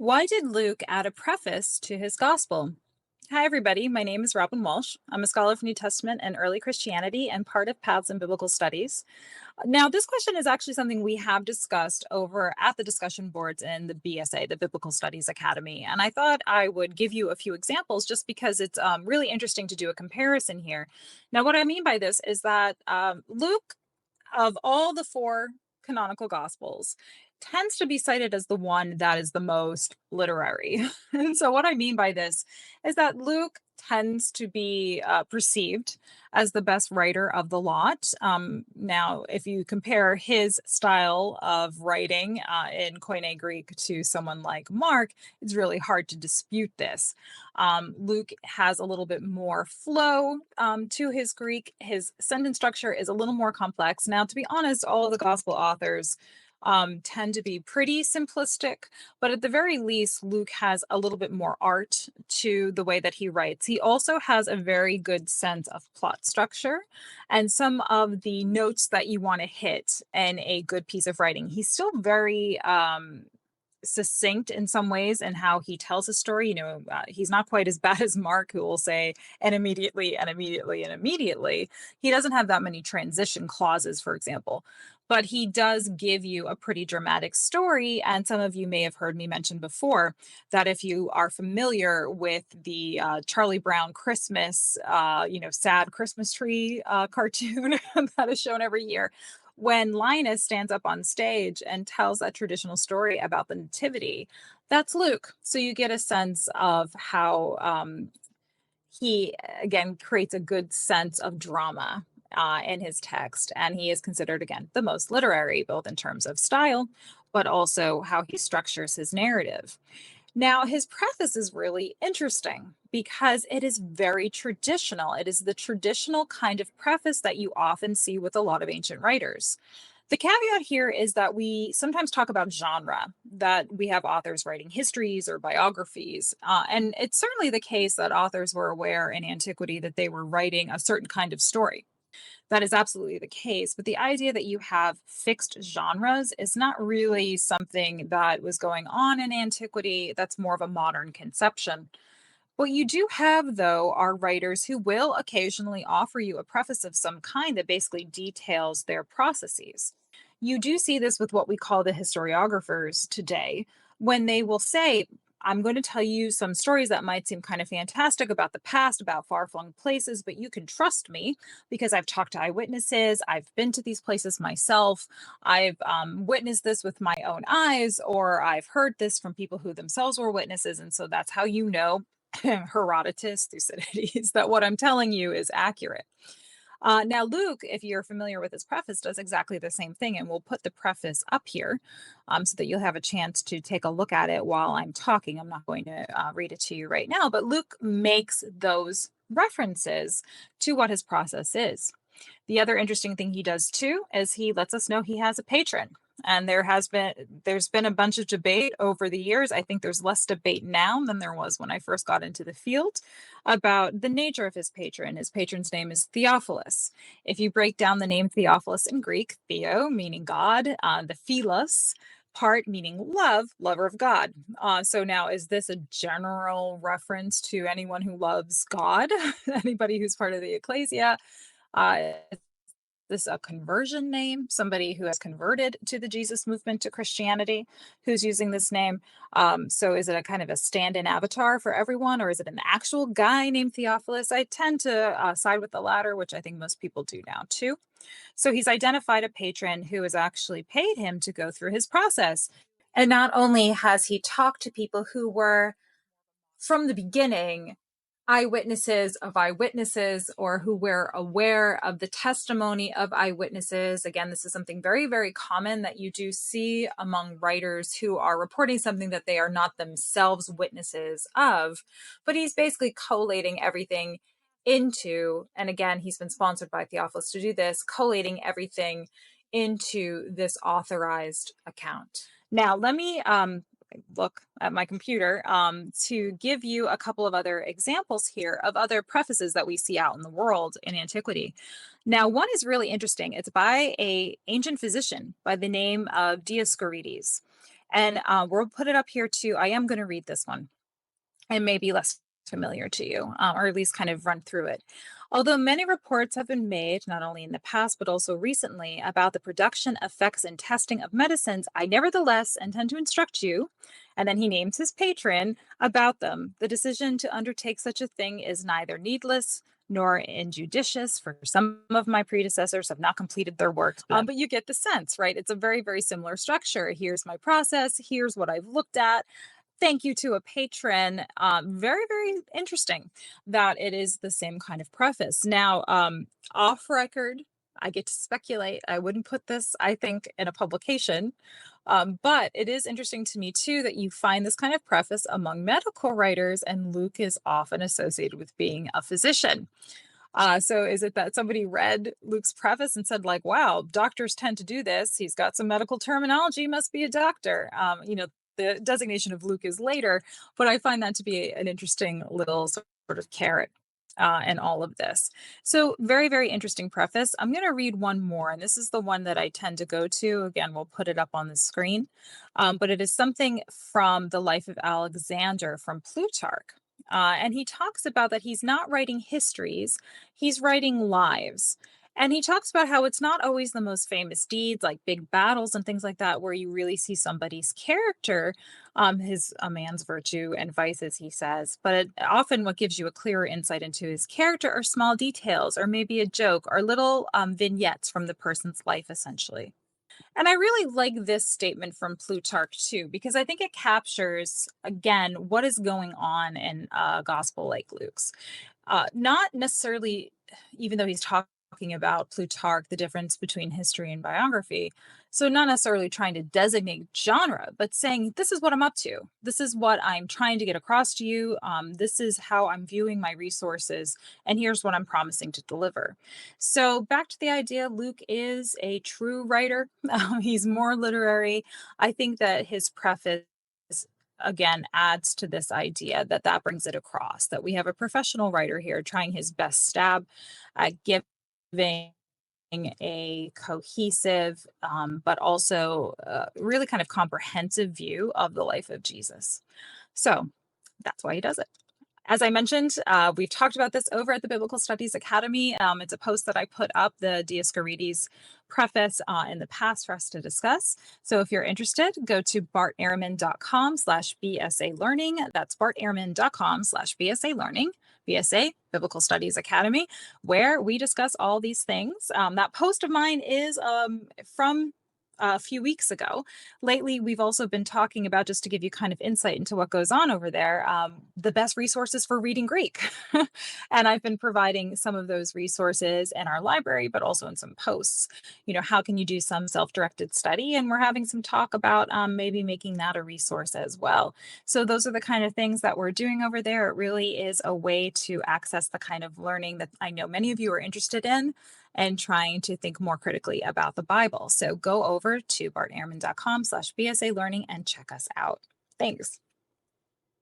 Why did Luke add a preface to his gospel? Hi, everybody. My name is Robin Walsh. I'm a scholar of New Testament and early Christianity and part of Paths in Biblical Studies. Now, this question is actually something we have discussed over at the discussion boards in the BSA, the Biblical Studies Academy. And I thought I would give you a few examples just because it's really interesting to do a comparison here. Now, what I mean by this is that Luke, of all the four canonical gospels, tends to be cited as the one that is the most literary. And so, what I mean by this is that Luke tends to be perceived as the best writer of the lot. Now, if you compare his style of writing in Koine Greek to someone like Mark, it's really hard to dispute this. Luke has a little bit more flow to his Greek. His sentence structure is a little more complex. Now, to be honest, all of the gospel authors tend to be pretty simplistic, but at the very least, Luke has a little bit more art to the way that he writes. He also has a very good sense of plot structure and some of the notes that you want to hit in a good piece of writing. He's still very succinct in some ways in how he tells a story. He's not quite as bad as Mark, who will say, and immediately, and immediately, and immediately. He doesn't have that many transition clauses, for example, but he does give you a pretty dramatic story. And some of you may have heard me mention before that if you are familiar with the Charlie Brown Christmas, sad Christmas tree cartoon that is shown every year, when Linus stands up on stage and tells that traditional story about the Nativity, that's Luke. So you get a sense of how he, again, creates a good sense of drama in his text. And he is considered, again, the most literary, both in terms of style, but also how he structures his narrative. Now, his preface is really interesting because it is very traditional. It is the traditional kind of preface that you often see with a lot of ancient writers. The caveat here is that we sometimes talk about genre, that we have authors writing histories or biographies. And it's certainly the case that authors were aware in antiquity that they were writing a certain kind of story. That is absolutely the case. But the idea that you have fixed genres is not really something that was going on in antiquity. That's more of a modern conception. What you do have, though, are writers who will occasionally offer you a preface of some kind that basically details their processes. You do see this with what we call the historiographers today, when they will say, I'm going to tell you some stories that might seem kind of fantastic about the past, about far flung places, but you can trust me because I've talked to eyewitnesses. I've been to these places myself. I've witnessed this with my own eyes, or I've heard this from people who themselves were witnesses. And so that's how you know, Herodotus, Thucydides, that what I'm telling you is accurate. Now, Luke, if you're familiar with his preface, does exactly the same thing, and we'll put the preface up here so that you'll have a chance to take a look at it while I'm talking. I'm not going to read it to you right now, but Luke makes those references to what his process is. The other interesting thing he does too is he lets us know he has a patron. And there's been a bunch of debate over the years. I think there's less debate now than there was when I first got into the field about the nature of his patron. His patron's name is Theophilus. If you break down the name Theophilus in Greek, Theo meaning God, the philos part meaning love, lover of God. So now, is this a general reference to anyone who loves God? Anybody who's part of the ecclesia? Is this a conversion name? Somebody who has converted to the Jesus movement, to Christianity, who's using this name? So is it a kind of a stand-in avatar for everyone, or is it an actual guy named Theophilus? I tend to side with the latter, which I think most people do now too. So he's identified a patron who has actually paid him to go through his process. And not only has he talked to people who were from the beginning eyewitnesses of eyewitnesses, or who were aware of the testimony of eyewitnesses. Again, this is something very, very common that you do see among writers who are reporting something that they are not themselves witnesses of. But he's basically collating everything into, and again, he's been sponsored by Theophilus to do this, collating everything into this authorized account. Now, let me look at my computer to give you a couple of other examples here of other prefaces that we see out in the world in antiquity. Now, one is really interesting. It's by an ancient physician by the name of Dioscorides. And we'll put it up here too. I am going to read this one. It may be less familiar to you, or at least kind of run through it. Although many reports have been made, not only in the past but also recently, about the production, effects, and testing of medicines, I nevertheless intend to instruct you. And then he names his patron about them. The decision to undertake such a thing is neither needless nor injudicious, for some of my predecessors have not completed their work. But you get the sense, right? It's a very, very similar structure. Here's my process. Here's what I've looked at. Thank you to a patron. Very, very interesting that it is the same kind of preface. Now, off record, I get to speculate. I wouldn't put this, I think, in a publication. But it is interesting to me, too, that you find this kind of preface among medical writers, and Luke is often associated with being a physician. So is it that somebody read Luke's preface and said, like, wow, doctors tend to do this. He's got some medical terminology, must be a doctor. The designation of Luke is later, but I find that to be an interesting little sort of carrot in all of this. So, very, very interesting preface. I'm going to read one more, and this is the one that I tend to go to. Again, we'll put it up on the screen. But it is something from the life of Alexander from Plutarch. And he talks about that he's not writing histories, he's writing lives. And he talks about how it's not always the most famous deeds, like big battles and things like that, where you really see somebody's character, his a man's virtue and vices, he says. But often, what gives you a clearer insight into his character are small details, or maybe a joke, or little vignettes from the person's life, essentially. And I really like this statement from Plutarch too, because I think it captures, again, what is going on in a gospel like Luke's. Not necessarily, even though he's talking about Plutarch, the difference between history and biography. So, not necessarily trying to designate genre, but saying, this is what I'm up to. This is what I'm trying to get across to you. This is how I'm viewing my resources. And here's what I'm promising to deliver. So, back to the idea, Luke is a true writer. He's more literary. I think that his preface again adds to this idea that brings it across that we have a professional writer here trying his best stab at giving a cohesive but also really kind of comprehensive view of the life of Jesus. So that's why he does it. As I mentioned, we've talked about this over at the Biblical Studies Academy. It's a post that I put up, the Dioscorides preface, in the past for us to discuss. So if you're interested, go to bartehrman.com/BSA learning. That's bartehrman.com/BSA learning. BSA, Biblical Studies Academy, where we discuss all these things. That post of mine is from a few weeks ago. Lately, we've also been talking about, just to give you kind of insight into what goes on over there, the best resources for reading Greek. And I've been providing some of those resources in our library, but also in some posts. How can you do some self-directed study? And we're having some talk about maybe making that a resource as well. So those are the kind of things that we're doing over there. It really is a way to access the kind of learning that I know many of you are interested in, and trying to think more critically about the Bible. So go over to bartehrman.com/BSA learning and check us out. Thanks.